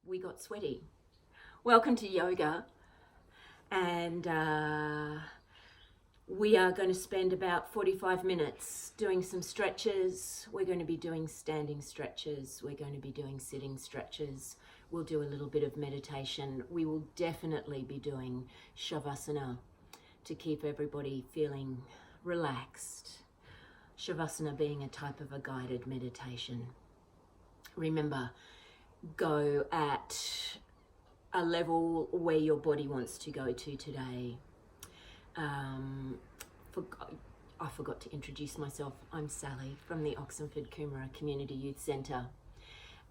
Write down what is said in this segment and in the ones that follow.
we got sweaty. Welcome to yoga, and we are going to spend about 45 minutes doing some stretches. We're going to be doing standing stretches. We're going to be doing sitting stretches. We'll do a little bit of meditation. We will definitely be doing Savasana to keep everybody feeling relaxed. Savasana being a type of a guided meditation. Remember, go at a level where your body wants to go to today. I forgot to introduce myself. I'm Sally from the Oxenford Coomera Community Youth Centre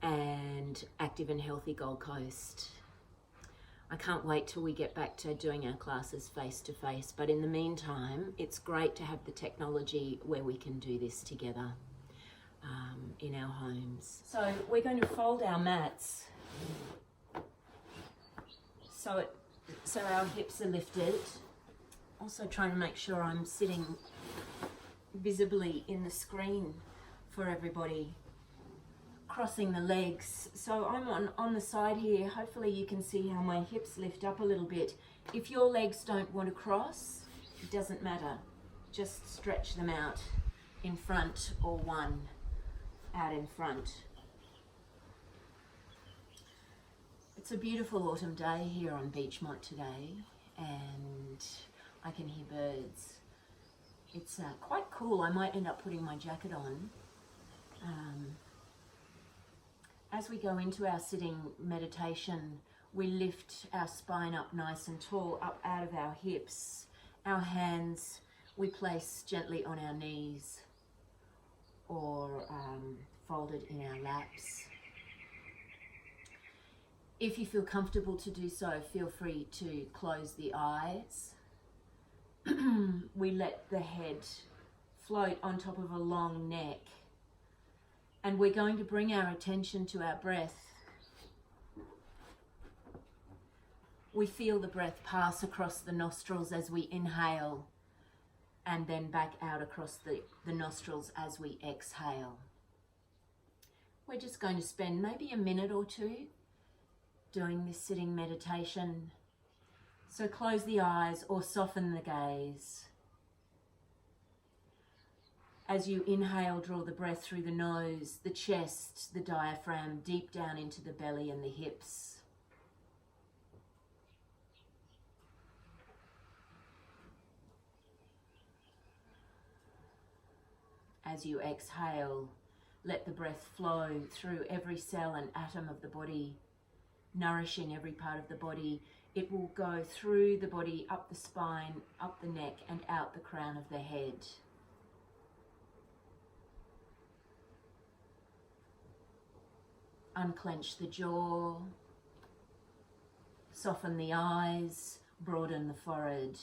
and Active and Healthy Gold Coast. I can't wait till we get back to doing our classes face to face, but in the meantime, it's great to have the technology where we can do this together in our homes. So we're going to fold our mats so our hips are lifted. Also trying to make sure I'm sitting visibly in the screen for everybody. Crossing the legs. So I'm on the side here. Hopefully you can see how my hips lift up a little bit. If your legs don't want to cross, it doesn't matter. Just stretch them out in front or one out in front. It's a beautiful autumn day here on Beachmont today, and I can hear birds. It's quite cool. I might end up putting my jacket on. As we go into our sitting meditation, we lift our spine up nice and tall, up out of our hips. Our hands we place gently on our knees or folded in our laps. If you feel comfortable to do so, feel free to close the eyes. We let the head float on top of a long neck. And we're going to bring our attention to our breath. We feel the breath pass across the nostrils as we inhale, and then back out across the nostrils as we exhale. We're just going to spend maybe a minute or two doing this sitting meditation. So close the eyes or soften the gaze. As you inhale, draw the breath through the nose, the chest, the diaphragm, deep down into the belly and the hips. As you exhale, let the breath flow through every cell and atom of the body, nourishing every part of the body. It will go through the body, up the spine, up the neck, and out the crown of the head. Unclench the jaw, soften the eyes, broaden the forehead.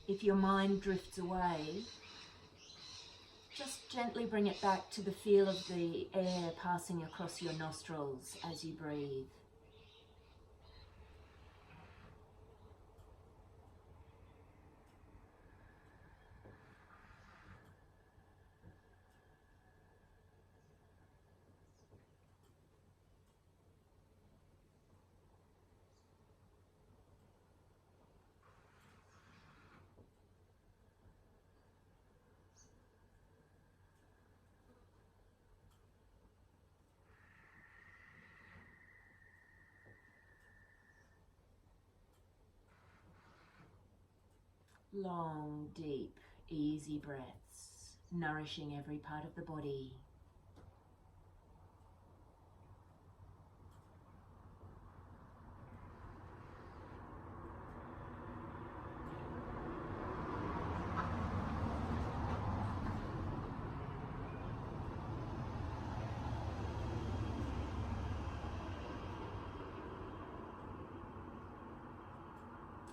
If your mind drifts away, just gently bring it back to the feel of the air passing across your nostrils as you breathe. Long, deep, easy breaths, nourishing every part of the body.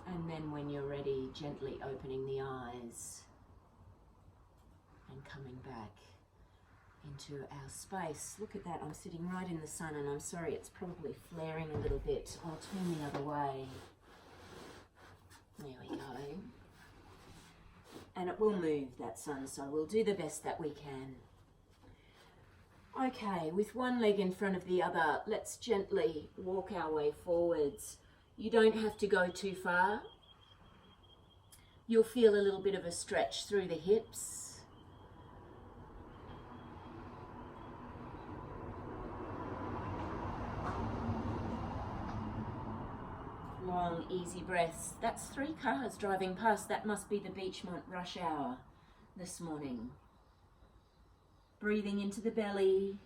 And then when you're ready, gently opening the eyes and coming back into our space. Look at that, I'm sitting right in the sun, and I'm sorry it's probably flaring a little bit. I'll turn the other way. There we go. And it will move, that sun, so we'll do the best that we can. Okay, with one leg in front of the other, let's gently walk our way forwards. You don't have to go too far. You'll feel a little bit of a stretch through the hips. Long, easy breaths. That's 3 cars driving past. That must be the Beachmont rush hour this morning. Breathing into the belly.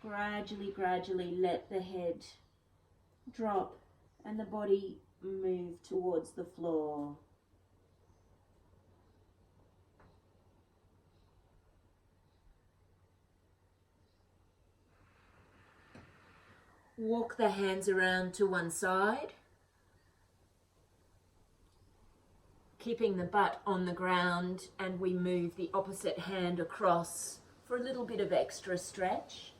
Gradually let the head drop and the body move towards the floor. Walk the hands around to one side, keeping the butt on the ground, and we move the opposite hand across for a little bit of extra stretch.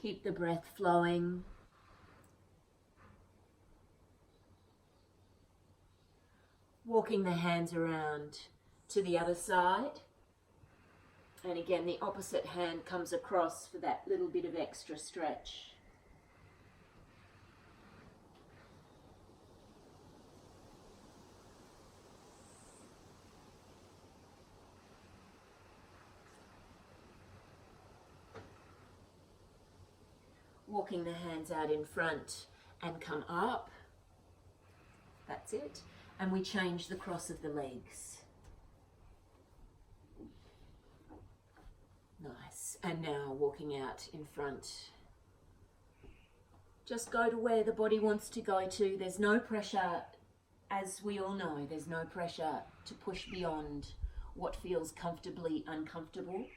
Keep the breath flowing. Walking the hands around to the other side. And again, the opposite hand comes across for that little bit of extra stretch. Walking the hands out in front and come up. That's it. And we change the cross of the legs. Nice. And now walking out in front. Just go to where the body wants to go to. There's no pressure, as we all know, there's no pressure to push beyond what feels comfortably uncomfortable.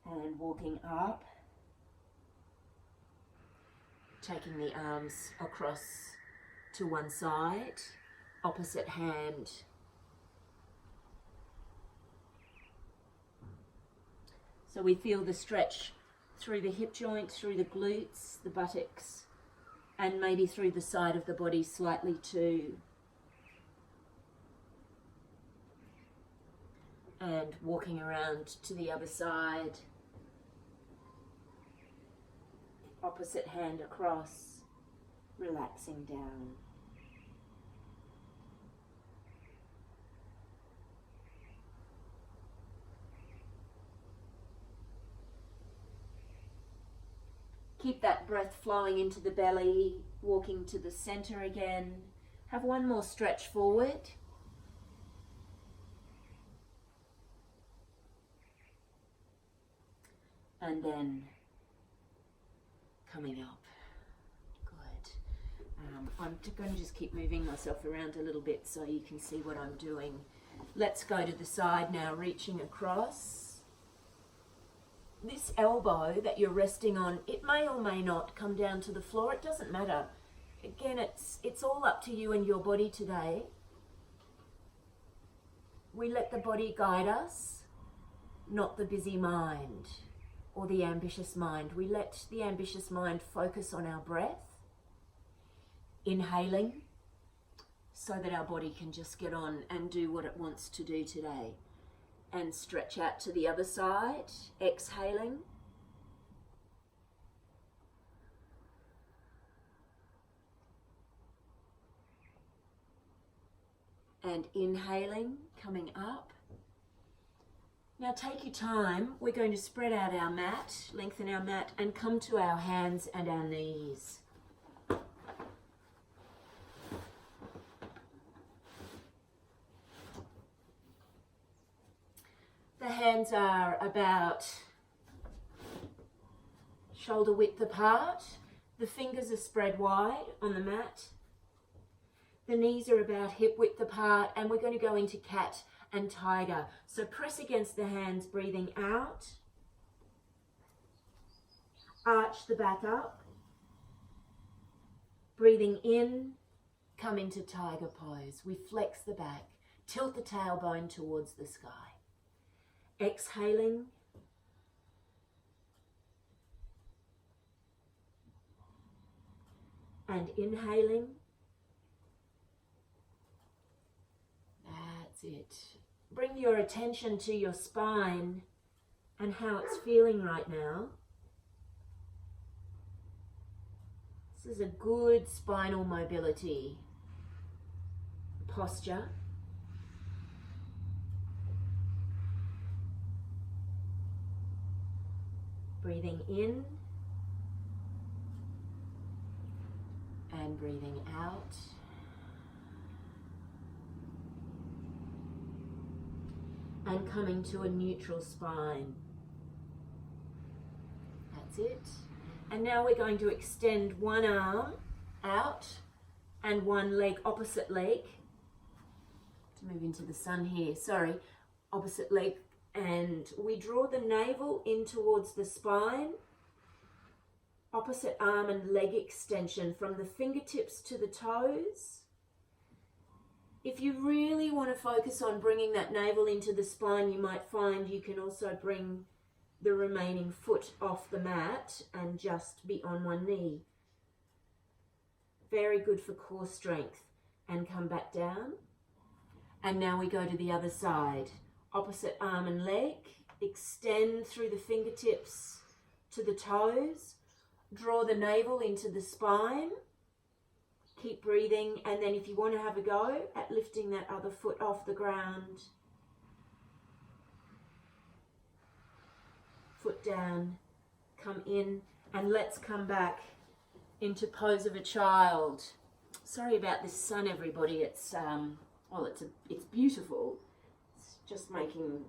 And walking up, taking the arms across to one side, opposite hand. So we feel the stretch through the hip joint, through the glutes, the buttocks, and maybe through the side of the body slightly too. And walking around to the other side. Opposite hand across, relaxing down. Keep that breath flowing into the belly, walking to the center again. Have one more stretch forward. And then coming up. Good. I'm going to just keep moving myself around a little bit so you can see what I'm doing. Let's go to the side now, reaching across. This elbow that you're resting on, it may or may not come down to the floor. It doesn't matter. Again, it's all up to you and your body today. We let the body guide us, not the busy mind or the ambitious mind. We let the ambitious mind focus on our breath, inhaling, so that our body can just get on and do what it wants to do today. And stretch out to the other side, exhaling. And inhaling, coming up. Now take your time. We're going to spread out our mat, lengthen our mat, and come to our hands and our knees. The hands are about shoulder width apart. The fingers are spread wide on the mat. The knees are about hip width apart, and we're going to go into cat and tiger. So press against the hands, breathing out. Arch the back up. Breathing in, come into tiger pose. We flex the back, tilt the tailbone towards the sky. Exhaling. And inhaling. That's it. Bring your attention to your spine and how it's feeling right now. This is a good spinal mobility posture. Breathing in and breathing out. And coming to a neutral spine. That's it. And now we're going to extend one arm out and one leg, opposite leg. To move into the sun here, sorry. Opposite leg. And we draw the navel in towards the spine. Opposite arm and leg extension from the fingertips to the toes. If you really want to focus on bringing that navel into the spine, you might find you can also bring the remaining foot off the mat and just be on one knee. Very good for core strength. And come back down. And now we go to the other side. Opposite arm and leg. Extend through the fingertips to the toes. Draw the navel into the spine. Keep breathing, and then if you want to have a go at lifting that other foot off the ground. Foot down, come in, and let's come back into pose of a child. Sorry about this sun, everybody. It's it's beautiful. It's just making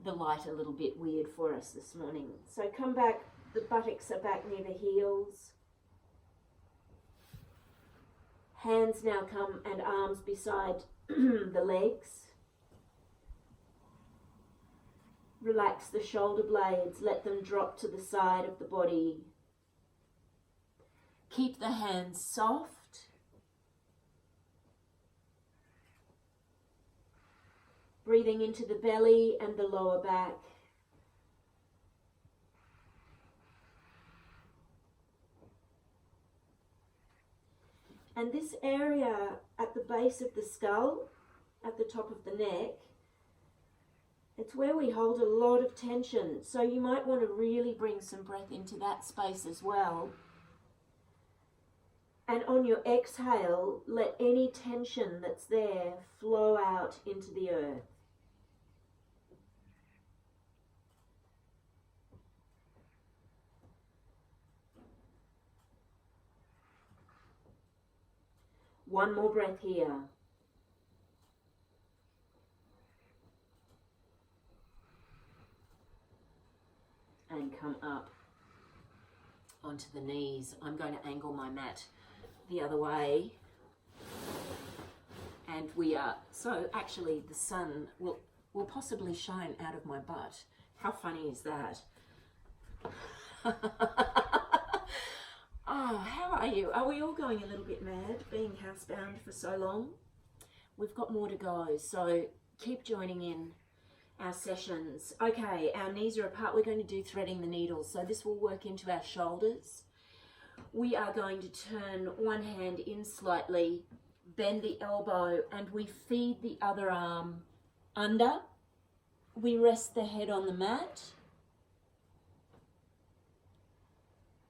the light a little bit weird for us this morning. So come back, the buttocks are back near the heels. Hands now come and arms beside the legs. Relax the shoulder blades, let them drop to the side of the body. Keep the hands soft. Breathing into the belly and the lower back. And this area at the base of the skull, at the top of the neck, it's where we hold a lot of tension. So you might want to really bring some breath into that space as well. And on your exhale, let any tension that's there flow out into the earth. One more breath here. And come up onto the knees. I'm going to angle my mat the other way. And we are, so actually the sun will possibly shine out of my butt. How funny is that? Oh, how are you? Are we all going a little bit mad being housebound for so long? We've got more to go, so keep joining in our sessions. Okay, our knees are apart. We're going to do threading the needle, so this will work into our shoulders. We are going to turn one hand in slightly, bend the elbow, and we feed the other arm under. We rest the head on the mat.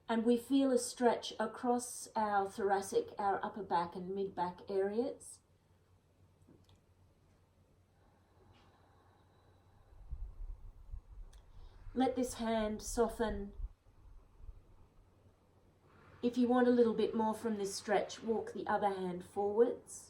And we feel a stretch across our thoracic, our upper back and mid-back areas. Let this hand soften. If you want a little bit more from this stretch, walk the other hand forwards.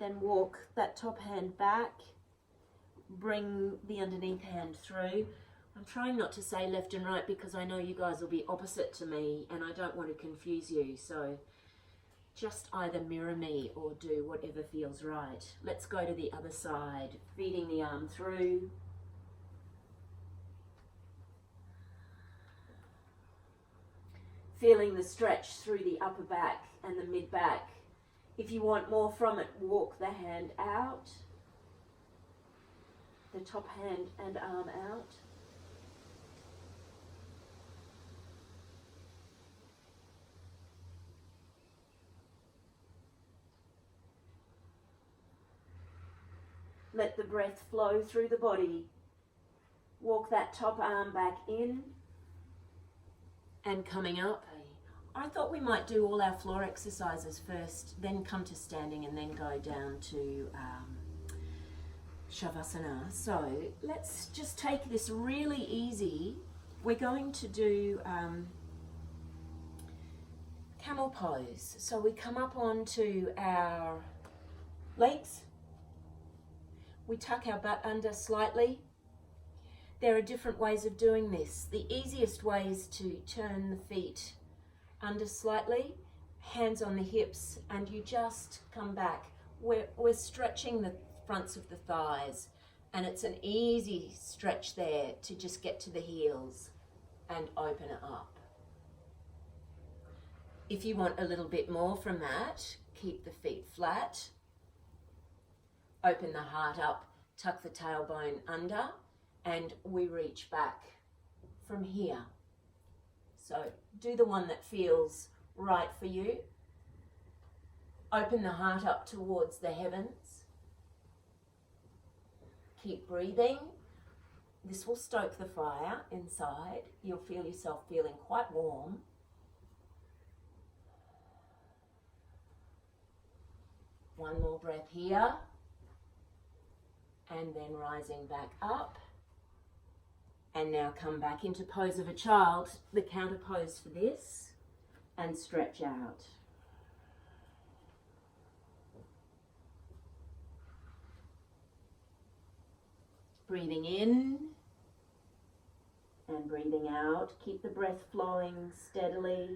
Then walk that top hand back, bring the underneath hand through. I'm trying not to say left and right because I know you guys will be opposite to me and I don't want to confuse you, so just either mirror me or do whatever feels right. Let's go to the other side, feeding the arm through. Feeling the stretch through the upper back and the mid back. If you want more from it, walk the hand out, the top hand and arm out. Let the breath flow through the body. Walk that top arm back in and coming up. I thought we might do all our floor exercises first, then come to standing and then go down to Savasana. So let's just take this really easy. We're going to do camel pose. So we come up onto our legs. We tuck our butt under slightly. There are different ways of doing this. The easiest way is to turn the feet under slightly, hands on the hips, and you just come back. We're stretching the fronts of the thighs, and it's an easy stretch there to just get to the heels and open it up. If you want a little bit more from that, keep the feet flat, open the heart up, tuck the tailbone under, and we reach back from here. So do the one that feels right for you. Open the heart up towards the heavens. Keep breathing. This will stoke the fire inside. You'll feel yourself feeling quite warm. One more breath here. And then rising back up. And now come back into pose of a child, the counter pose for this, and stretch out. Breathing in and breathing out. Keep the breath flowing steadily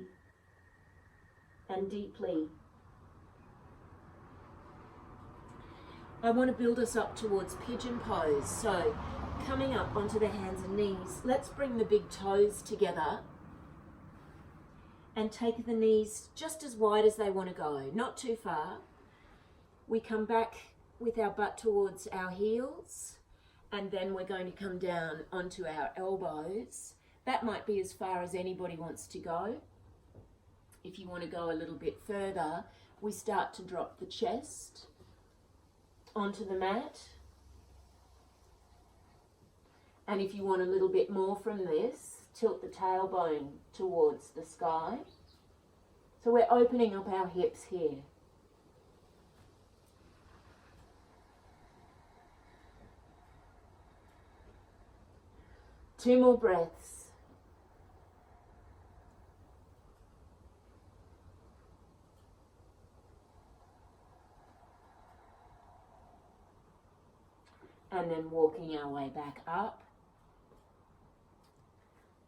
and deeply. I want to build us up towards pigeon pose. So coming up onto the hands and knees, let's bring the big toes together and take the knees just as wide as they want to go, not too far. We come back with our butt towards our heels, and then we're going to come down onto our elbows. That might be as far as anybody wants to go. If you want to go a little bit further, we start to drop the chest onto the mat. And if you want a little bit more from this, tilt the tailbone towards the sky. So we're opening up our hips here. Two more breaths. And then walking our way back up.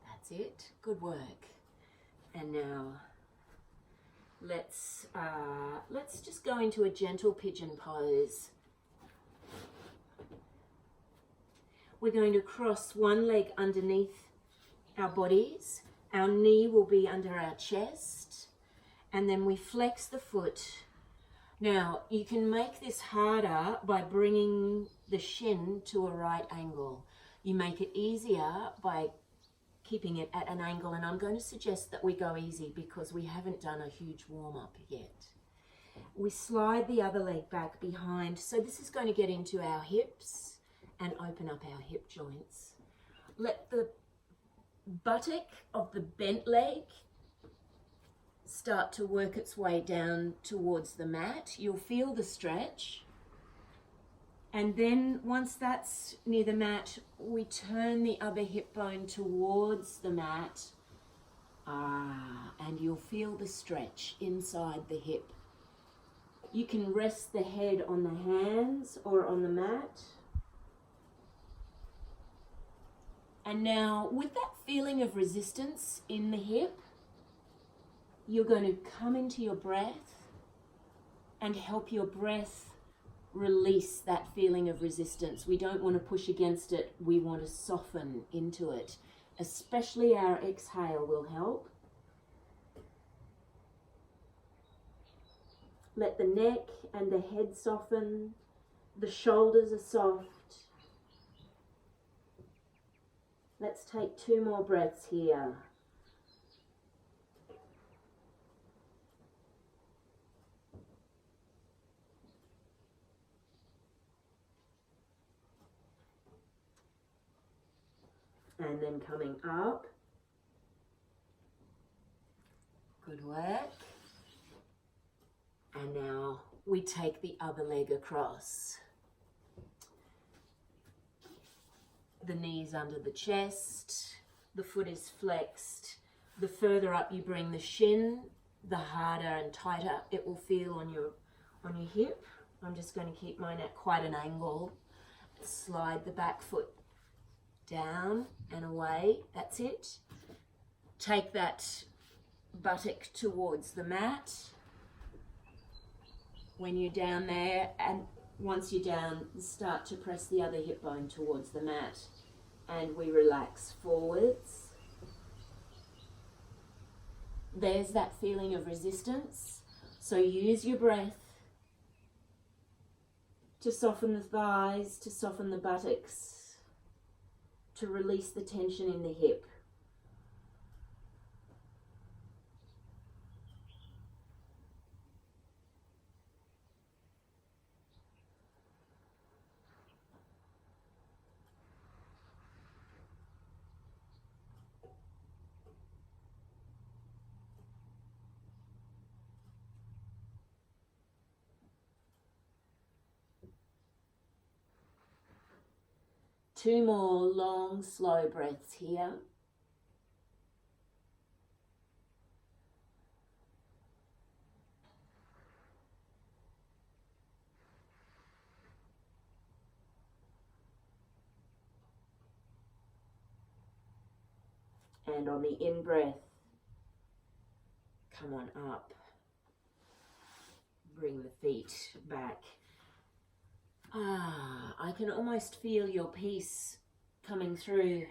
That's it. Good work. And now let's just go into a gentle pigeon pose. We're going to cross one leg underneath our bodies. Our knee will be under our chest. And then we flex the foot. Now, you can make this harder by bringing the shin to a right angle. You make it easier by keeping it at an angle, and I'm going to suggest that we go easy because we haven't done a huge warm-up yet. We slide the other leg back behind, so this is going to get into our hips and open up our hip joints. Let the buttock of the bent leg start to work its way down towards the mat. You'll feel the stretch. And then once that's near the mat, we turn the other hip bone towards the mat. And you'll feel the stretch inside the hip. You can rest the head on the hands or on the mat. And now, with that feeling of resistance in the hip, you're going to come into your breath and help your breath release that feeling of resistance. We don't want to push against it. We want to soften into it. Especially our exhale will help. Let the neck and the head soften. The shoulders are soft. Let's take 2 more breaths here. And then coming up. Good work. And now we take the other leg across. The knees under the chest, the foot is flexed. The further up you bring the shin, the harder and tighter it will feel on your hip. I'm just going to keep mine at quite an angle. Slide the back foot down and away. That's it. Take that buttock towards the mat. When you're down there, and once you're down, start to press the other hip bone towards the mat. And we relax forwards. There's that feeling of resistance. So use your breath to soften the thighs, to soften the buttocks, to release the tension in the hip. Two more long, slow breaths here. And on the in-breath, come on up. Bring the feet back. I can almost feel your peace coming through.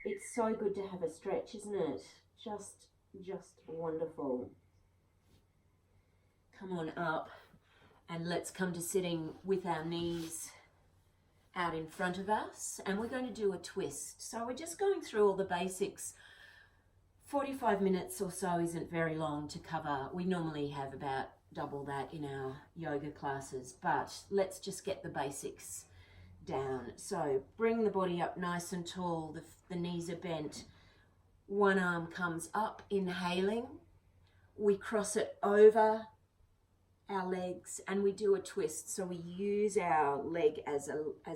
It's so good to have a stretch, isn't it? Just wonderful. Come on up and let's come to sitting with our knees out in front of us, and we're going to do a twist. So we're just going through all the basics. 45 minutes or so isn't very long to cover. We normally have about double that in our yoga classes, but let's just get the basics down. So bring the body up nice and tall. The knees are bent. One arm comes up, inhaling. We cross it over our legs and we do a twist. So we use our leg as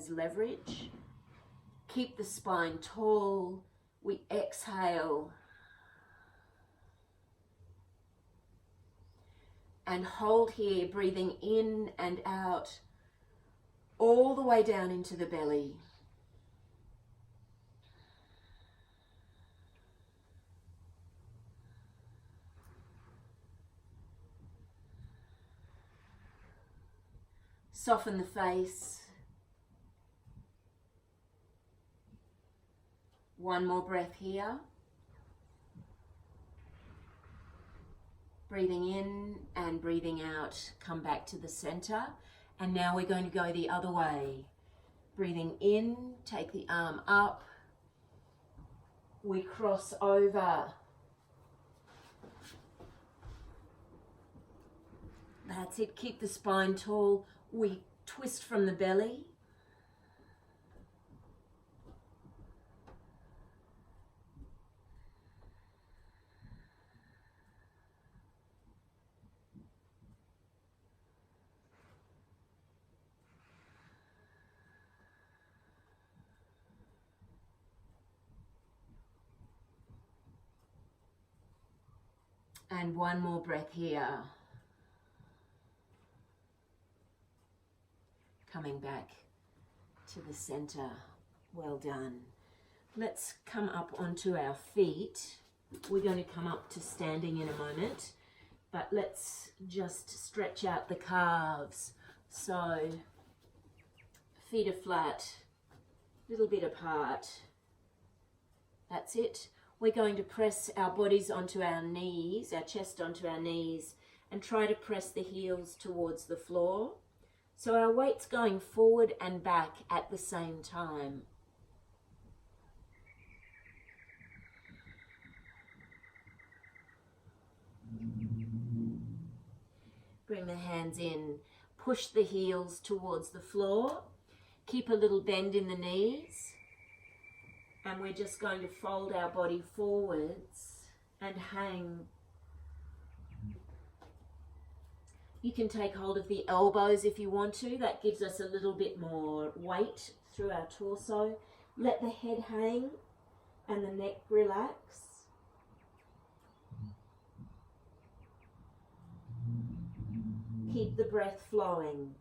leverage. Keep the spine tall. We exhale and hold here, breathing in and out all the way down into the belly. Soften the face. One more breath here. Breathing in and breathing out, come back to the center. And now we're going to go the other way. Breathing in, take the arm up. We cross over. That's it, keep the spine tall. We twist from the belly. And one more breath here. Coming back to the center. Well done. Let's come up onto our feet. We're going to come up to standing in a moment, but let's just stretch out the calves. So feet are flat, a little bit apart. That's it. We're going to press our bodies onto our knees, our chest onto our knees, and try to press the heels towards the floor. So our weight's going forward and back at the same time. Bring the hands in, push the heels towards the floor, keep a little bend in the knees, and we're just going to fold our body forwards and hang. You can take hold of the elbows if you want to. That gives us a little bit more weight through our torso. Let the head hang and the neck relax. Keep the breath flowing.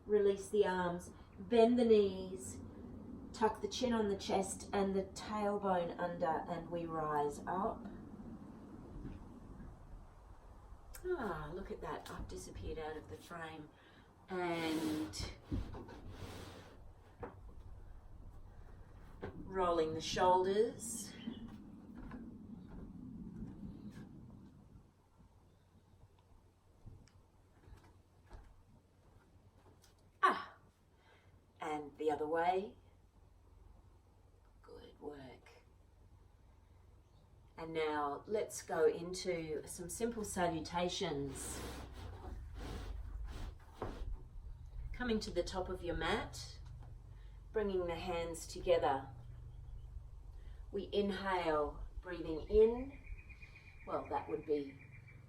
Release the arms, bend the knees, tuck the chin on the chest and the tailbone under, and we rise up. Ah, look at that, I've disappeared out of the frame. And rolling the shoulders. And the other way. Good work. And now let's go into some simple salutations. Coming to the top of your mat, bringing the hands together. We inhale, breathing in. Well, that would be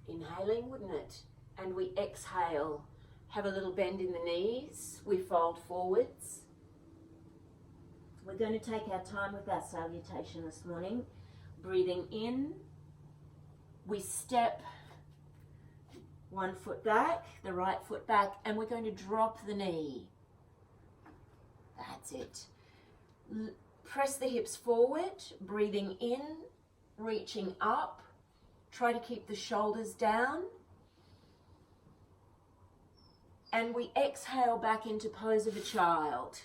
inhaling, wouldn't it? And we exhale, have a little bend in the knees. We fold forwards. We're going to take our time with our salutation this morning. Breathing in, we step one foot back, the right foot back, and we're going to drop the knee. That's it. Press the hips forward, breathing in, reaching up. Try to keep the shoulders down. And we exhale back into pose of a child.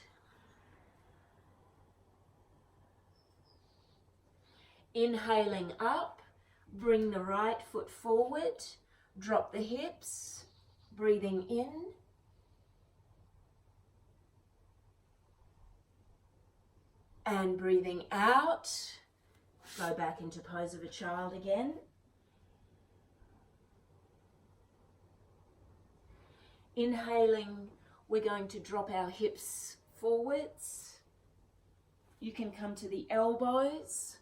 Inhaling up, bring the right foot forward, drop the hips, breathing in. And breathing out, go back into pose of a child again. Inhaling, we're going to drop our hips forwards. You can come to the elbows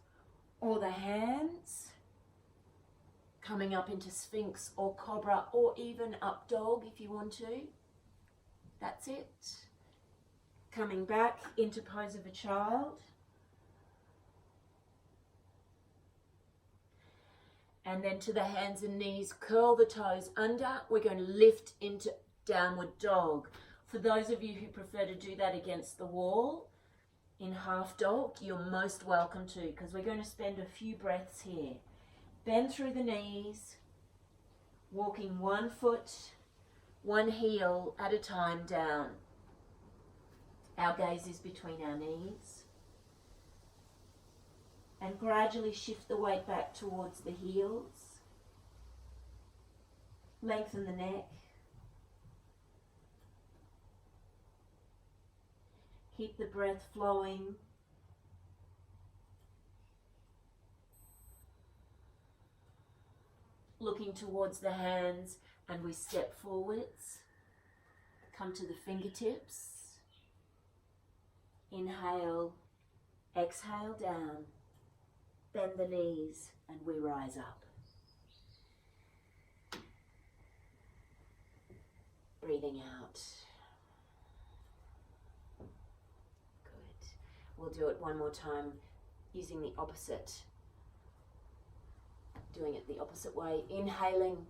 or the hands, coming up into Sphinx or Cobra or even up dog if you want to. That's it. Coming back into pose of a child. And then to the hands and knees, curl the toes under. We're going to lift into downward dog. For those of you who prefer to do that against the wall in half dog, you're most welcome to, because we're going to spend a few breaths here. Bend through the knees, walking one foot, one heel at a time down. Our gaze is between our knees. And gradually shift the weight back towards the heels. Lengthen the neck. Keep the breath flowing. Looking towards the hands, and we step forwards. Come to the fingertips. Inhale, exhale down. Bend the knees, and we rise up. Breathing out. Good. We'll do it one more time using the opposite doing it the opposite way. Inhaling,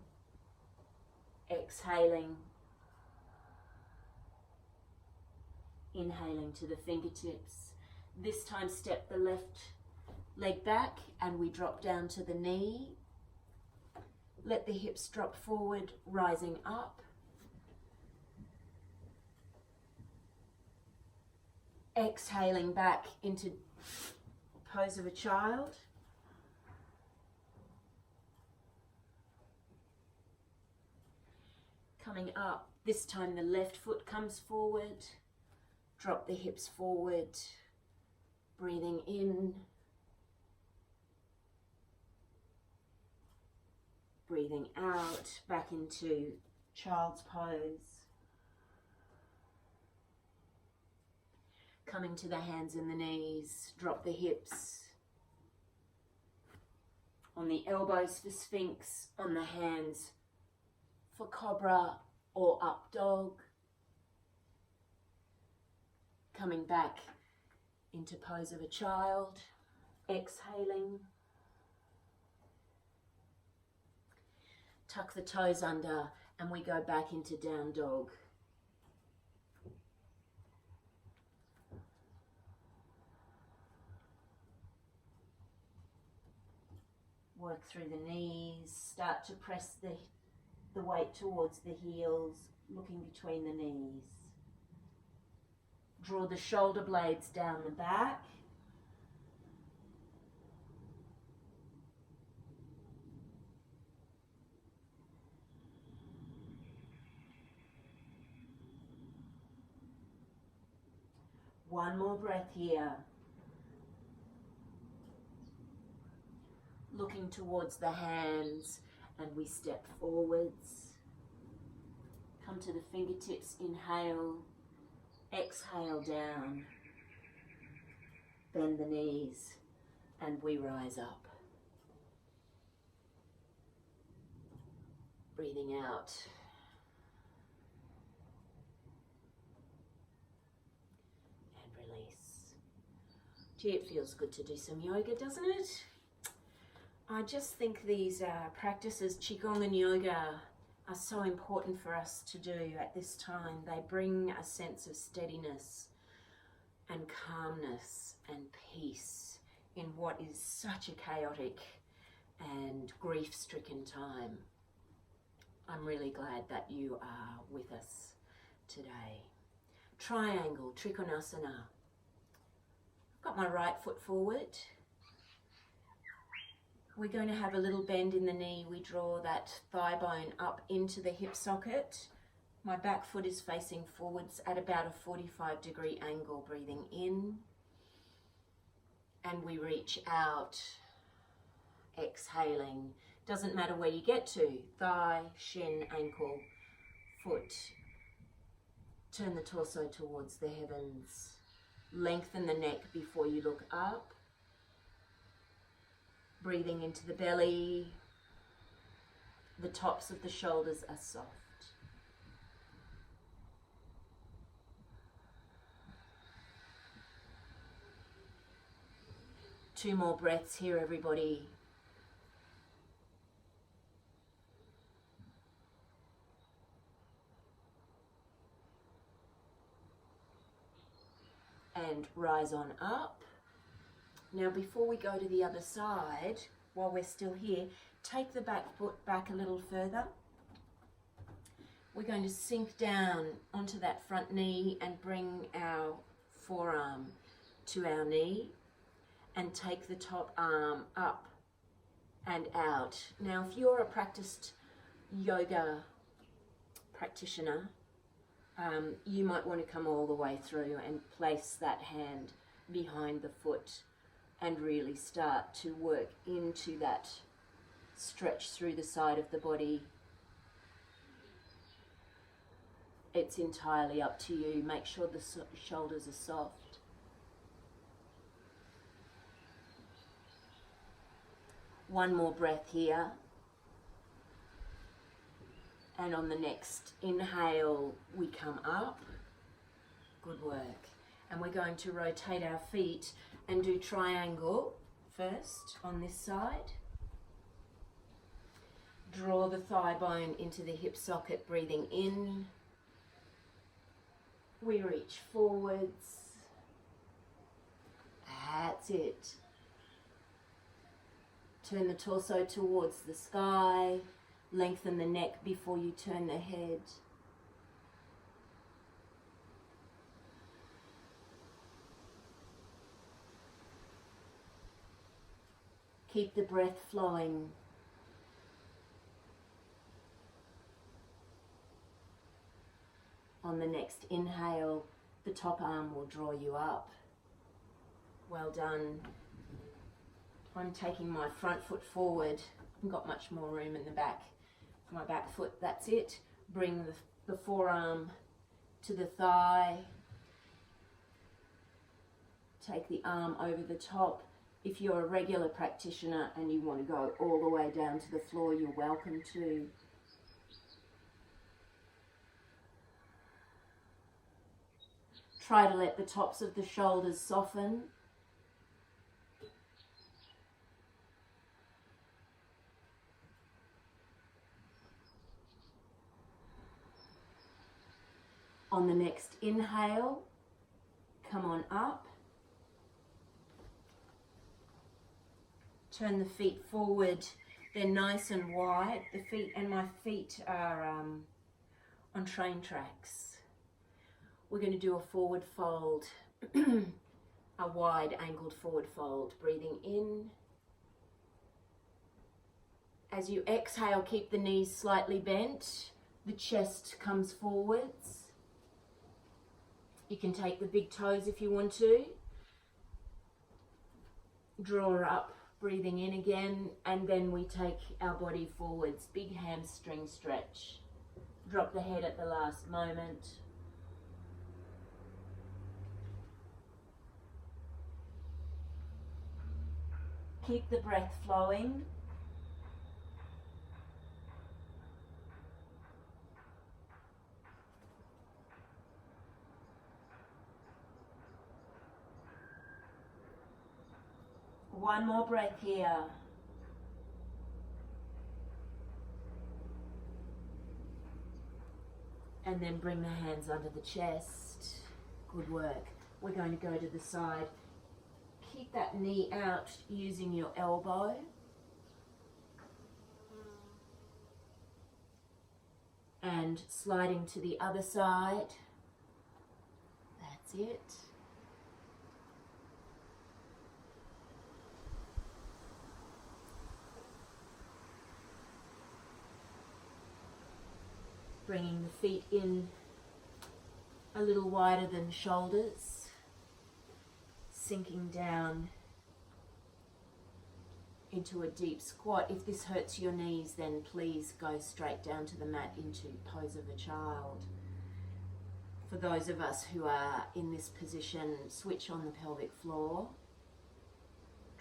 exhaling, inhaling to the fingertips. This time step the left leg back and we drop down to the knee. Let the hips drop forward, rising up. Exhaling back into pose of a child. Coming up, this time the left foot comes forward. Drop the hips forward. Breathing in. Breathing out, back into child's pose. Coming to the hands and the knees, drop the hips. On the elbows for Sphinx, on the hands for Cobra or Up Dog. Coming back into pose of a child, exhaling. Tuck the toes under and we go back into down dog. Work through the knees, start to press the weight towards the heels, looking between the knees. Draw the shoulder blades down the back. One more breath here. Looking towards the hands and we step forwards. Come to the fingertips, inhale, exhale down. Bend the knees and we rise up. Breathing out. Gee, it feels good to do some yoga, doesn't it? I just think these practices, Qigong and yoga, are so important for us to do at this time. They bring a sense of steadiness and calmness and peace in what is such a chaotic and grief-stricken time. I'm really glad that you are with us today. Triangle, Trikonasana. Got my right foot forward. We're going to have a little bend in the knee. We draw that thigh bone up into the hip socket. My back foot is facing forwards at about a 45-degree angle. Breathing in. And we reach out. Exhaling. Doesn't matter where you get to. Thigh, shin, ankle, foot. Turn the torso towards the heavens. Lengthen the neck before you look up. Breathing into the belly. The tops of the shoulders are soft. Two more breaths here, everybody. And rise on up. Now before we go to the other side, while we're still here, take the back foot back a little further. We're going to sink down onto that front knee and bring our forearm to our knee and take the top arm up and out. Now if you're a practiced yoga practitioner, you might want to come all the way through and place that hand behind the foot and really start to work into that stretch through the side of the body. It's entirely up to you. Make sure the shoulders are soft. One more breath here. And on the next inhale, we come up. Good work. And we're going to rotate our feet and do triangle first on this side. Draw the thigh bone into the hip socket, breathing in. We reach forwards. That's it. Turn the torso towards the sky. Lengthen the neck before you turn the head. Keep the breath flowing. On the next inhale, the top arm will draw you up. Well done. I'm taking my front foot forward. I've got much more room in the back. My back foot, that's it. Bring the forearm to the thigh. Take the arm over the top. If you're a regular practitioner and you want to go all the way down to the floor, you're welcome to. Try to let the tops of the shoulders soften. On the next inhale, come on up. Turn the feet forward. They're nice and wide. The feet and my feet are on train tracks. We're going to do a forward fold, a wide angled forward fold. Breathing in. As you exhale, keep the knees slightly bent. The chest comes forwards. You can take the big toes if you want to. Draw up, breathing in again, and then we take our body forwards. Big hamstring stretch. Drop the head at the last moment. Keep the breath flowing. One more breath here. And then bring the hands under the chest. Good work. We're going to go to the side. Keep that knee out using your elbow. And sliding to the other side. That's it. Bringing the feet in a little wider than shoulders, sinking down into a deep squat. If this hurts your knees, then please go straight down to the mat into pose of a child. For those of us who are in this position, switch on the pelvic floor.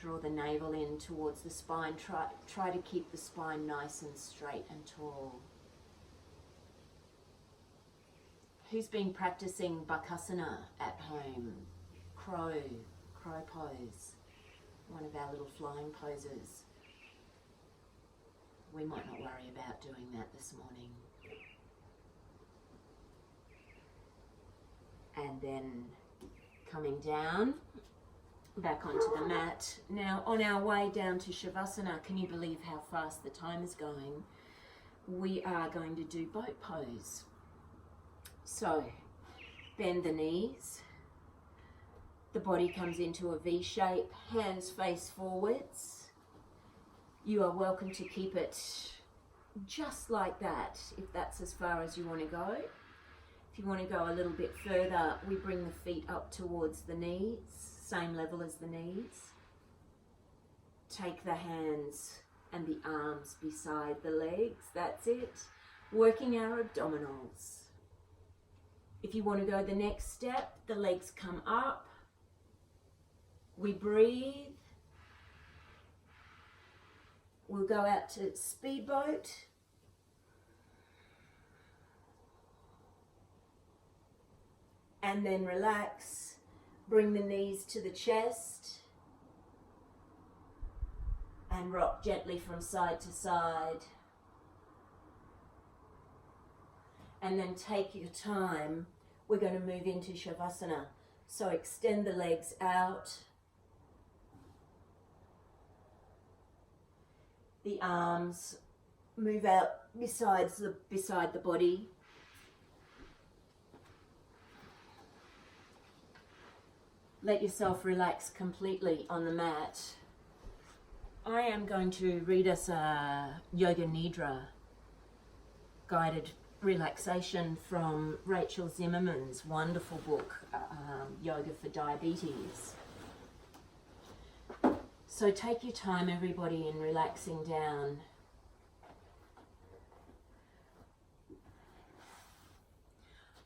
Draw the navel in towards the spine. Try to keep the spine nice and straight and tall. Who's been practicing Bakasana at home? Crow pose. One of our little flying poses. We might not worry about doing that this morning. And then coming down, back onto the mat. Now on our way down to Savasana, can you believe how fast the time is going? We are going to do boat pose. So, bend the knees, the body comes into a V shape, hands face forwards. You are welcome to keep it just like that, if that's as far as you want to go. If you want to go a little bit further, we bring the feet up towards the knees, same level as the knees. Take the hands and the arms beside the legs, that's it. Working our abdominals. If you want to go the next step, the legs come up. We breathe. We'll go out to speedboat. And then relax. Bring the knees to the chest. And rock gently from side to side. and then take your time. We're going to move into Savasana. So extend the legs out. The arms move out beside the body. Let yourself relax completely on the mat. I am going to read us a Yoga Nidra guided relaxation from Rachel Zimmerman's wonderful book, Yoga for Diabetes. So take your time, everybody, in relaxing down.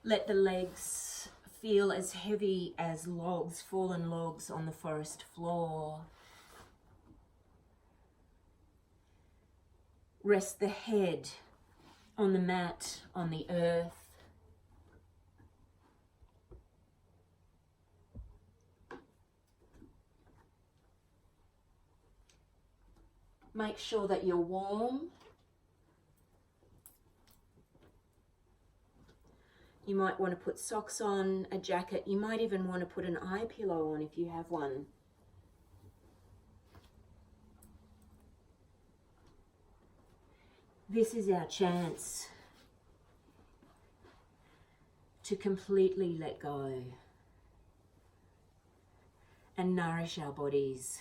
Let the legs feel as heavy as logs, fallen logs on the forest floor. Rest the head on the mat, on the earth. Make sure that you're warm. You might want to put socks on, a jacket. You might even want to put an eye pillow on if you have one. This is our chance to completely let go and nourish our bodies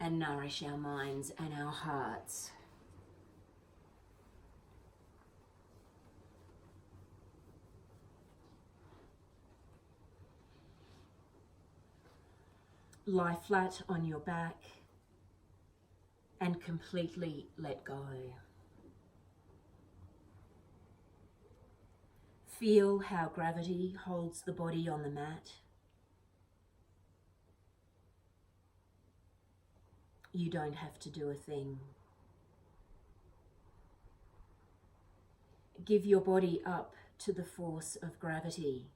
and nourish our minds and our hearts. Lie flat on your back and completely let go. Feel how gravity holds the body on the mat. You don't have to do a thing. Give your body up to the force of gravity.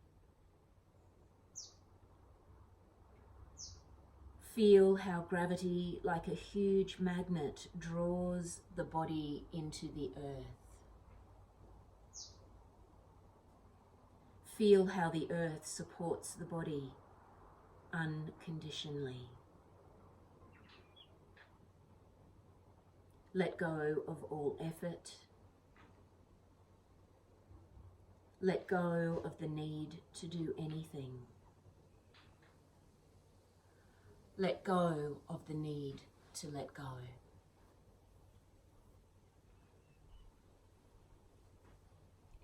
Feel how gravity, like a huge magnet, draws the body into the earth. Feel how the earth supports the body unconditionally. Let go of all effort. Let go of the need to do anything. Let go of the need to let go.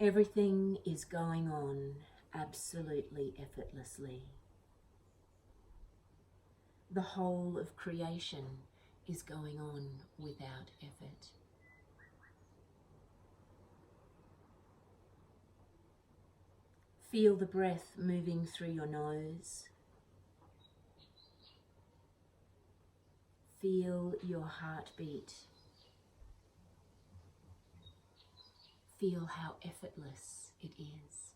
Everything is going on absolutely effortlessly. The whole of creation is going on without effort. Feel the breath moving through your nose. Feel your heartbeat. Feel how effortless it is.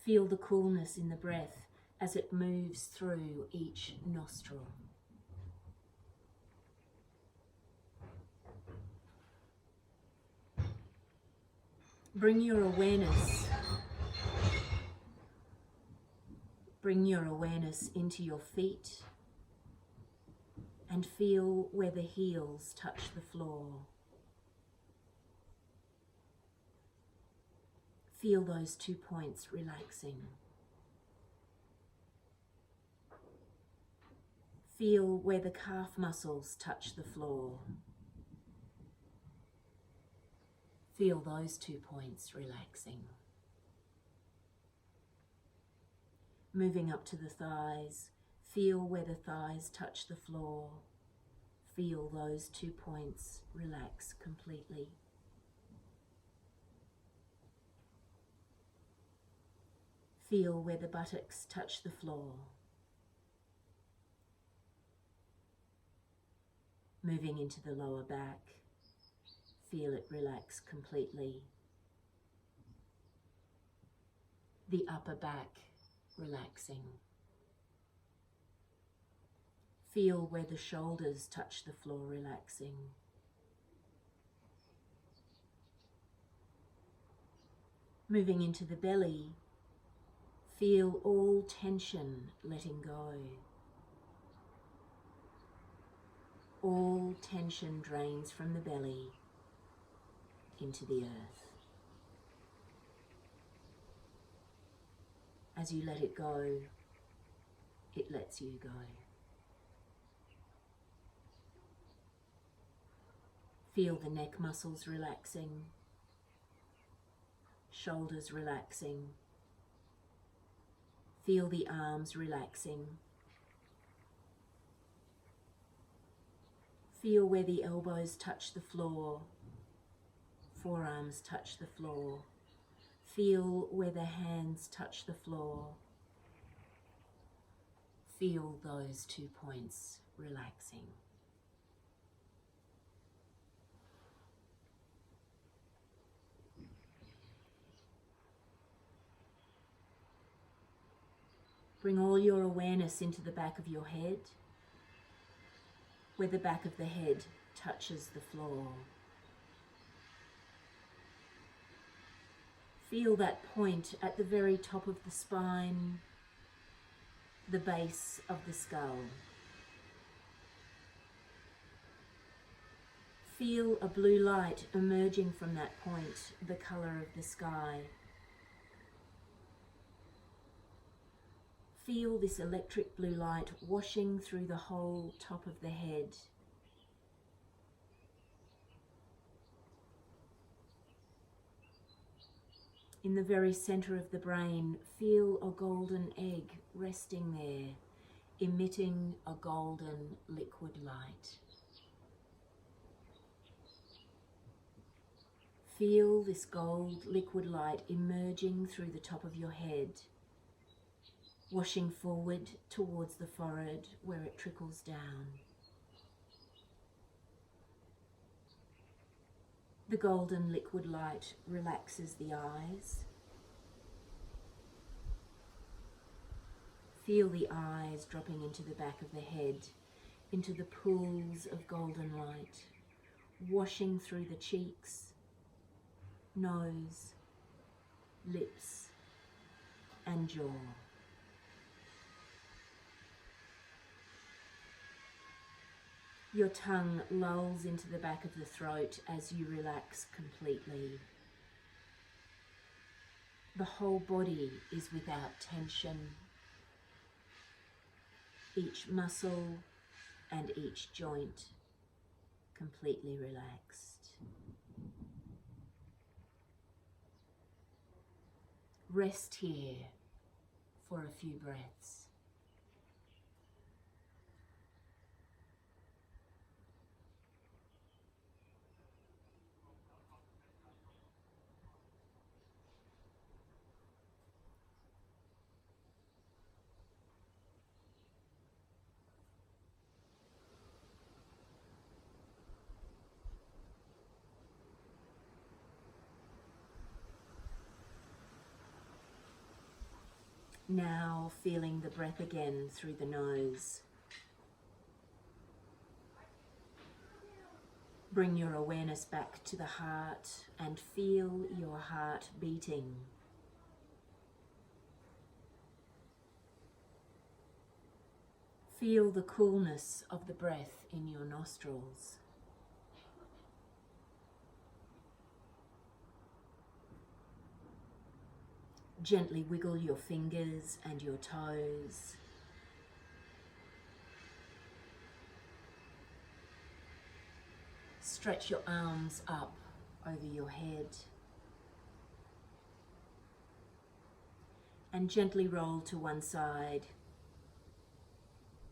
Feel the coolness in the breath as it moves through each nostril. Bring your awareness into your feet and feel where the heels touch the floor. Feel those 2 points relaxing. Feel where the calf muscles touch the floor. Feel those 2 points relaxing. Moving up to the thighs, feel where the thighs touch the floor. Feel those 2 points relax completely. Feel where the buttocks touch the floor. Moving into the lower back, feel it relax completely. The upper back relaxing. Feel where the shoulders touch the floor, relaxing. Moving into the belly, feel all tension letting go. All tension drains from the belly into the earth. As you let it go, it lets you go. Feel the neck muscles relaxing, shoulders relaxing. Feel the arms relaxing. Feel where the elbows touch the floor, forearms touch the floor. Feel where the hands touch the floor. Feel those 2 points relaxing. Bring all your awareness into the back of your head, where the back of the head touches the floor. Feel that point at the very top of the spine, the base of the skull. Feel a blue light emerging from that point, the colour of the sky. Feel this electric blue light washing through the whole top of the head. In the very centre of the brain, feel a golden egg resting there, emitting a golden liquid light. Feel this gold liquid light emerging through the top of your head, washing forward towards the forehead where it trickles down. The golden liquid light relaxes the eyes. Feel the eyes dropping into the back of the head, into the pools of golden light, washing through the cheeks, nose, lips, and jaw. Your tongue lulls into the back of the throat as you relax completely. The whole body is without tension. Each muscle and each joint completely relaxed. Rest here for a few breaths. Now feeling the breath again through the nose. Bring your awareness back to the heart and feel your heart beating. Feel the coolness of the breath in your nostrils. Gently wiggle your fingers and your toes. Stretch your arms up over your head. And gently roll to one side,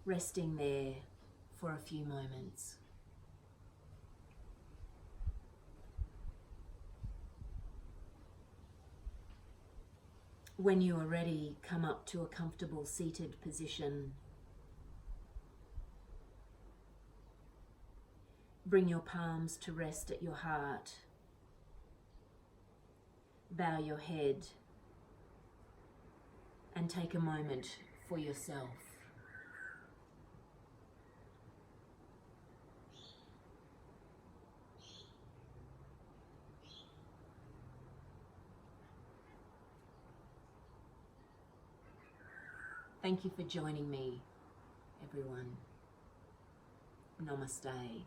resting there for a few moments. When you are ready, come up to a comfortable seated position. Bring your palms to rest at your heart. Bow your head and take a moment for yourself. Thank you for joining me, everyone. Namaste.